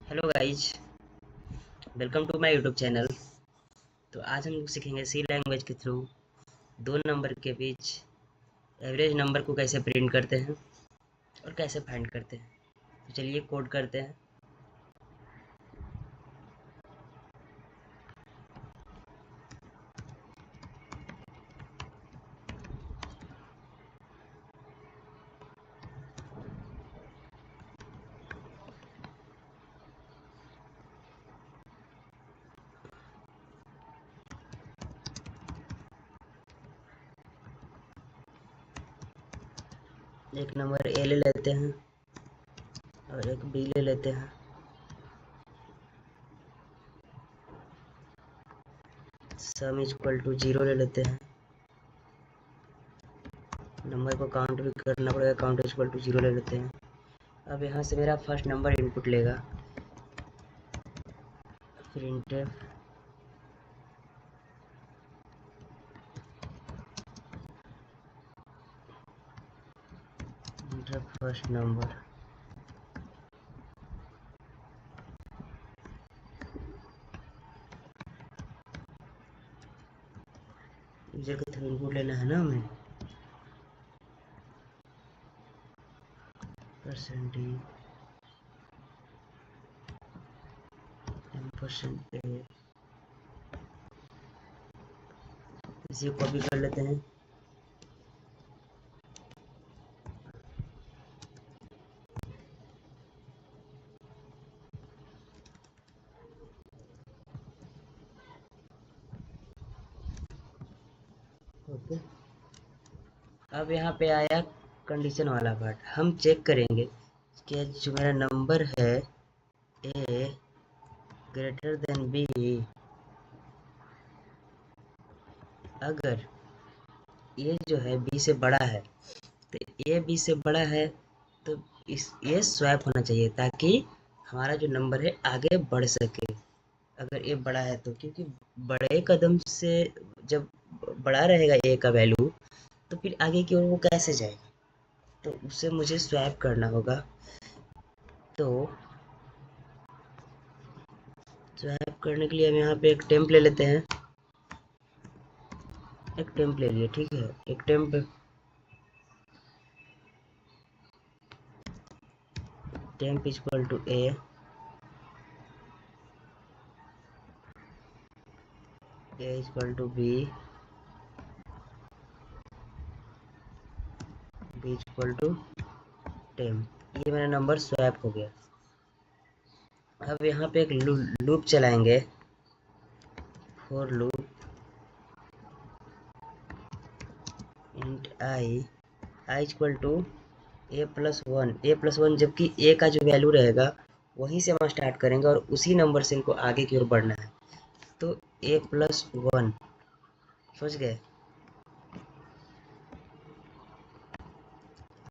Hello guys, welcome to my YouTube channel. तो आज हम लोग सीखेंगे सी लैंग्वेज के थ्रू दो नंबर के बीच एवरेज नंबर को कैसे प्रिंट करते हैं और कैसे फाइंड करते हैं। तो चलिए कोड करते हैं। एक नंबर ए ले लेते हैं और एक बी ले लेते हैं। सम इक्वल टू 0 ले लेते हैं। नंबर को काउंट भी करना पड़ेगा, काउंट इक्वल टू 0 ले लेते हैं। अब यहाँ से मेरा फर्स्ट नंबर इनपुट लेगा, प्रिंट फर्स्ट नंबर। यूजर के थ्रू इनपुट लेना है ना हमें। परसेंटेज %, इसे कॉपी कर लेते हैं। ओके, अब यहाँ पे आया कंडीशन वाला पार्ट। हम चेक करेंगे कि जो मेरा नंबर है ए ग्रेटर देन बी, अगर ये जो है बी से बड़ा है तो ए बी से बड़ा है तो इस ये स्वैप होना चाहिए ताकि हमारा जो नंबर है आगे बढ़ सके। अगर ये बड़ा है तो, क्योंकि बड़े कदम से जब बड़ा रहेगा ए का वैल्यू तो फिर आगे की ओर वो कैसे जाएगा, तो उसे मुझे स्वैप करना होगा। तो स्वैप करने के लिए हम यहाँ पे एक टेम्प ले लेते हैं। एक टेम्प ले लिए, ठीक है। एक temp equal to A, equal to B, B equal to temp. ये मेरा नंबर स्वैप हो गया। अब यहाँ पे एक लूप चलाएंगे, for loop int I equal to A plus one, जबकि ए का जो वैल्यू रहेगा वहीं से हम स्टार्ट करेंगे और उसी नंबर से इनको आगे की ओर बढ़ना है। तो a+1, सोच गए।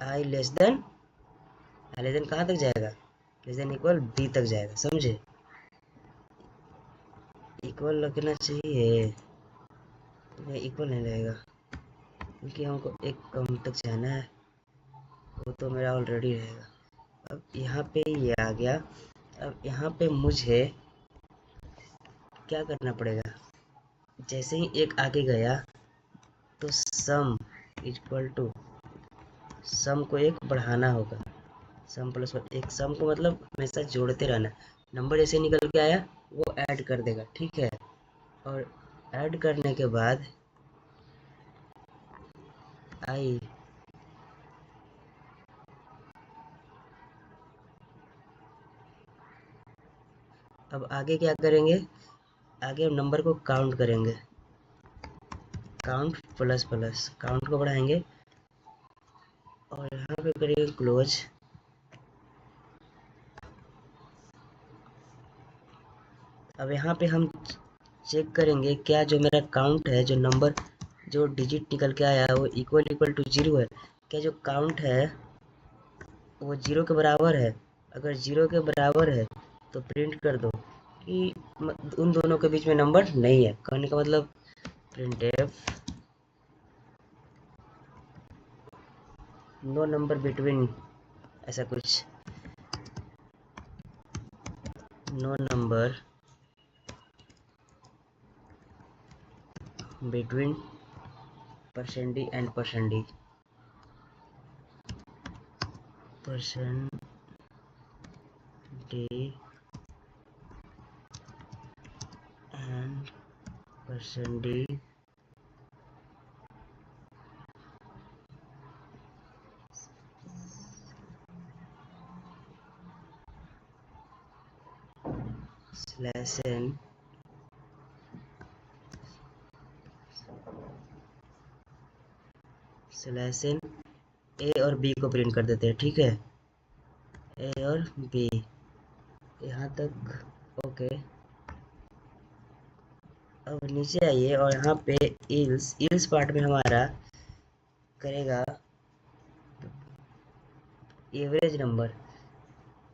आई लेस देन कहाँ तक जाएगा, लेस देन इक्वल बी तक जाएगा, समझे। इक्वल लगना चाहिए, नहीं इक्वल नहीं लगेगा क्योंकि हमको एक कम तक जाना है, वो तो मेरा ऑलरेडी रहेगा। अब यहाँ पे ये आ गया। अब यहाँ पे मुझे क्या करना पड़ेगा, जैसे ही एक आगे गया तो सम इक्वल टू, सम को एक बढ़ाना होगा। सम प्लस वन, एक सम को मतलब हमेशा जोड़ते रहना। नंबर जैसे निकल के आया वो ऐड कर देगा, ठीक है। और ऐड करने के बाद आई, अब आगे क्या करेंगे, आगे हम नंबर को काउंट करेंगे। काउंट प्लस प्लस, काउंट को बढ़ाएंगे और यहाँ पे करेंगे क्लोज। अब यहाँ पे हम चेक करेंगे क्या जो मेरा काउंट है, जो नंबर जो डिजिट निकल के आया है वो इक्वल टू 0 है। क्या जो काउंट है वो 0 के बराबर है। अगर 0 के बराबर है तो प्रिंट कर दो कि उन दोनों के बीच में नंबर नहीं है। कहने का मतलब प्रिंटफ नो नंबर बिटवीन, ऐसा कुछ। No number between %d and %d and %d slash n A और बी को प्रिंट कर देते हैं, ठीक है, ए और बी, यहाँ तक ओके। अब नीचे आइए और यहाँ पे इल्स पार्ट में हमारा करेगा एवरेज नंबर।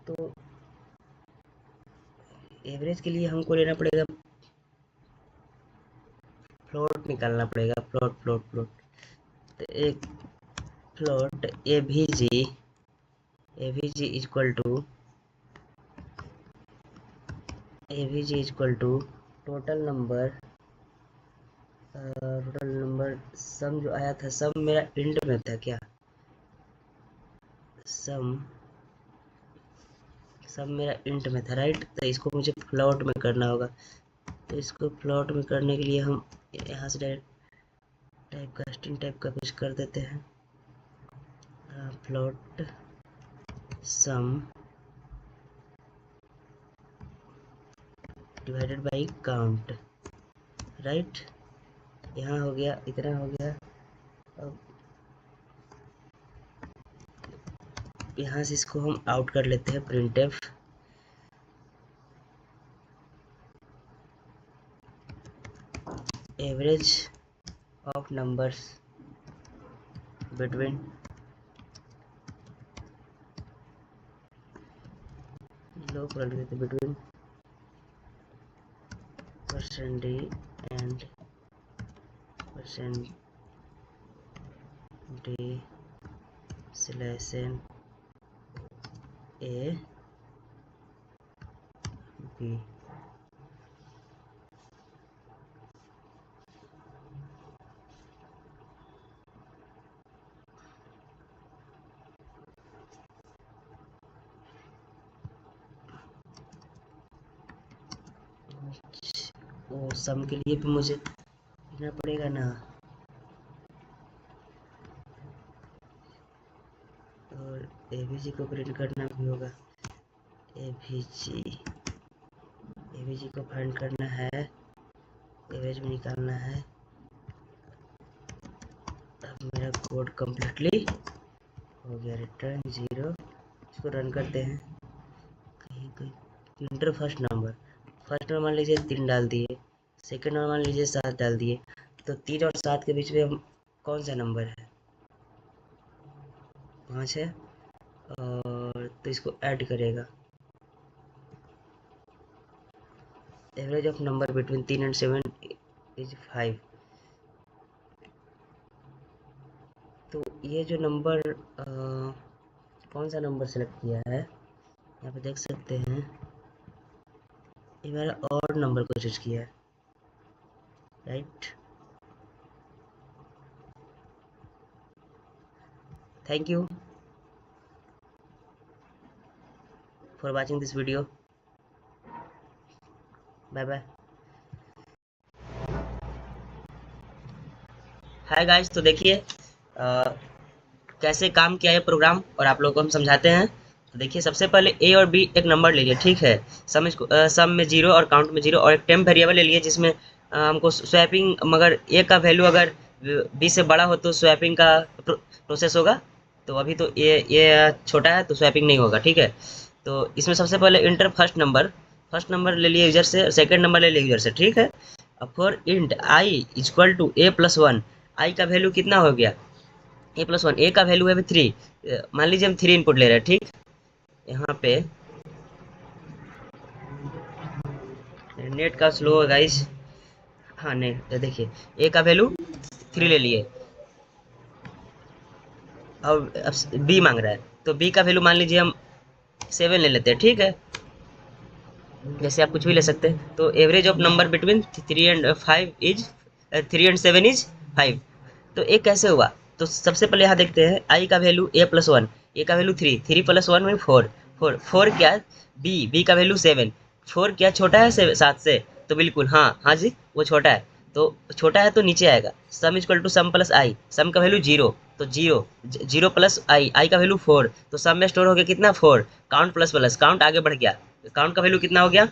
तो एवरेज के लिए हमको लेना पड़ेगा, फ्लोट निकालना पड़ेगा, फ्लोट। तो एक float AVG equal to total number sum जो आया था, सम मेरा इंट में था क्या, सम मेरा इंट में था, राइट। तो इसको मुझे फ्लोट में करना होगा। तो इसको फ्लोट में करने के लिए हम यहाँ से डायरेक्ट स्ट्रिंग टाइप का कुछ कर देते हैं, float some divided by count, right. यहाँ हो गया, इतना हो गया। अब यहाँ से इसको हम आउट कर लेते हैं, printf average of numbers between between %d and %d slash n a b। वो सम के लिए भी मुझे लिखना पड़ेगा ना, और एवीजी को प्रिंट करना भी होगा। एवीजी को फाइंड करना है, एवरेज में निकालना है। अब मेरा कोड कम्प्लीटली हो गया, रिटर्न 0। इसको रन करते हैं। कहीं इंटर फर्स्ट नंबर मान लीजिए 3 डाल दिए, सेकंड नंबर मान लीजिए 7 डाल दिए। तो 3 और 7 के बीच में हम कौन सा नंबर है, 5 है। और तो इसको ऐड करेगा, average of number between 3 and 7 is 5। तो ये जो नंबर कौन सा नंबर सेलेक्ट किया है, यहाँ पे देख सकते हैं, ये मेरा और नंबर को चूज किया है, right. Thank you for watching this video, bye bye. Hi guys, तो देखिए कैसे काम किया है प्रोग्राम, और आप लोगों को हम समझाते हैं। तो देखिए, सबसे पहले ए और बी एक नंबर लीजिए, ठीक है। सम में 0 और काउंट में 0, और एक टेम्प वेरिएबल ले लिए जिसमें हमको स्वैपिंग, मगर ए का वैल्यू अगर बी से बड़ा हो तो स्वैपिंग का प्रोसेस होगा। तो अभी तो ये छोटा है तो स्वैपिंग नहीं होगा, ठीक है। तो इसमें सबसे पहले इंटर फर्स्ट नंबर ले लिए यूजर से, सेकेंड नंबर ले लिए यूजर से, ठीक है। अब for int I equal to a+1, i का वैल्यू कितना हो गया, a+1, ए का वैल्यू है अभी 3। मान लीजिए हम 3 इनपुट ले रहे हैं, ठीक। यहाँ पे नेट का स्लो है गाइस, हाँ नेट देखिए, ए का वैल्यू 3 ले लिए, अब बी मांग रहा है, तो बी का वैल्यू मान लीजिए हम 7 ले लेते हैं, ठीक है। जैसे आप कुछ भी ले सकते हैं। तो average of number between 3 and 7 is 5। तो एक कैसे हुआ? तो सबसे पहले यहाँ देखते हैं आई का वैल्यू a+1, ए का वैल्यू 3, 3+1 में 4, 4 क्या? बी का वैल्यू 7, 4 क्या छोटा है 7 से? तो बिल्कुल हाँ हाँ जी वो छोटा है। तो छोटा है तो नीचे आएगा। Sum is equal to sum plus I, sum का वैल्यू 0, तो 0 प्लस आई का वैल्यू 4, तो सम में स्टोर हो गया कितना 4। काउंट प्लस प्लस काउंट आगे बढ़ गया, काउंट का वैल्यू कितना हो गया?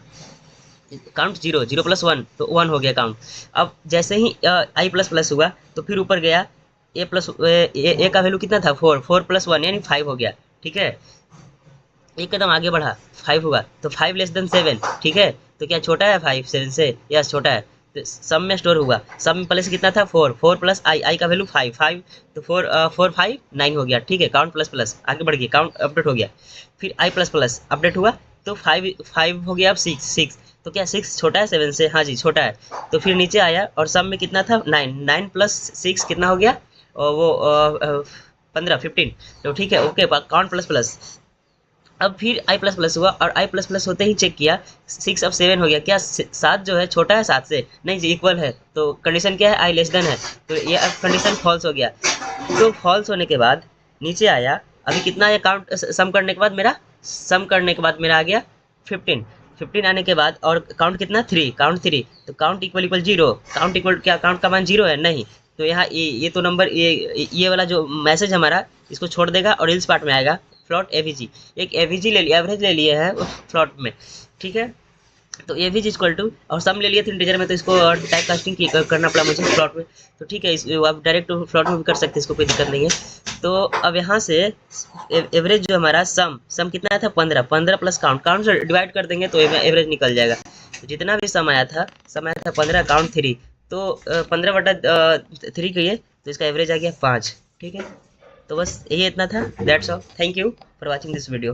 काउंट 0, 0+1 तो 1 हो गया काउंट। अब जैसे ही आई प्लस प्लस हुआ तो फिर ऊपर गया ए का वैल्यू कितना था 4, 4+1 यानी 5 हो गया। ठीक है, एक कदम आगे बढ़ा 5 हुआ, तो 5<7, ठीक है। तो क्या छोटा है 5 7 से? यस छोटा है। तो सम में स्टोर हुआ, सम में पहले से कितना था 4, 4 प्लस आई का वैल्यू 5, 5 तो 4 5 9 हो गया। ठीक है, काउंट प्लस प्लस आगे बढ़ गया, काउंट अपडेट हो गया। फिर आई प्लस प्लस अपडेट हुआ तो 5 हो गया। अब 6 तो क्या 6 छोटा है 7 से? हाँ जी छोटा है। तो फिर नीचे आया और सम में कितना था 9, 9 प्लस 6 कितना हो गया? और वो 15 तो ठीक है ओके, काउंट प्लस प्लस। अब फिर आई प्लस प्लस हुआ और आई प्लस प्लस होते ही चेक किया 6 अब 7 हो गया। क्या 7 जो है छोटा है 7 से? नहीं जी इक्वल है। तो कंडीशन क्या है? आई लेस देन है। तो ये अब कंडीशन फॉल्स हो गया। तो फॉल्स होने के बाद नीचे आया, अभी कितना आया काउंट सम करने के बाद मेरा? सम करने के बाद मेरा आ गया 15, 15 आने के बाद और काउंट कितना 3, काउंट 3, तो count equal equal 0, count equal क्या काउंट का मान 0 है? नहीं। तो यहाँ ये तो नंबर ये वाला जो मैसेज हमारा इसको छोड़ देगा और इल्स पार्ट में आएगा फ्लॉट एवीजी। एक एवीजी ले लिया, एवरेज ले लिए हैं उस फ्लॉट में। ठीक है, तो एवीज इक्वल टू और सम ले लिए थे इंटीजर में, तो इसको टाइप कास्टिंग करना पड़ा मुझे फ्लॉट में। तो ठीक है, आप डायरेक्ट फ्लॉट में भी कर सकते हैं, इसको कोई दिक्कत नहीं है। तो अब यहाँ से एवरेज जो हमारा सम सम कितना आया था 15, 15 प्लस काउंट, काउंट से डिवाइड कर देंगे तो एवरेज निकल जाएगा। तो जितना भी सम आया था 15, काउंट 3, तो 15/3 कहिए तो इसका एवरेज आ गया 5। ठीक है, तो बस यही इतना था। That's all, thank you for watching this video.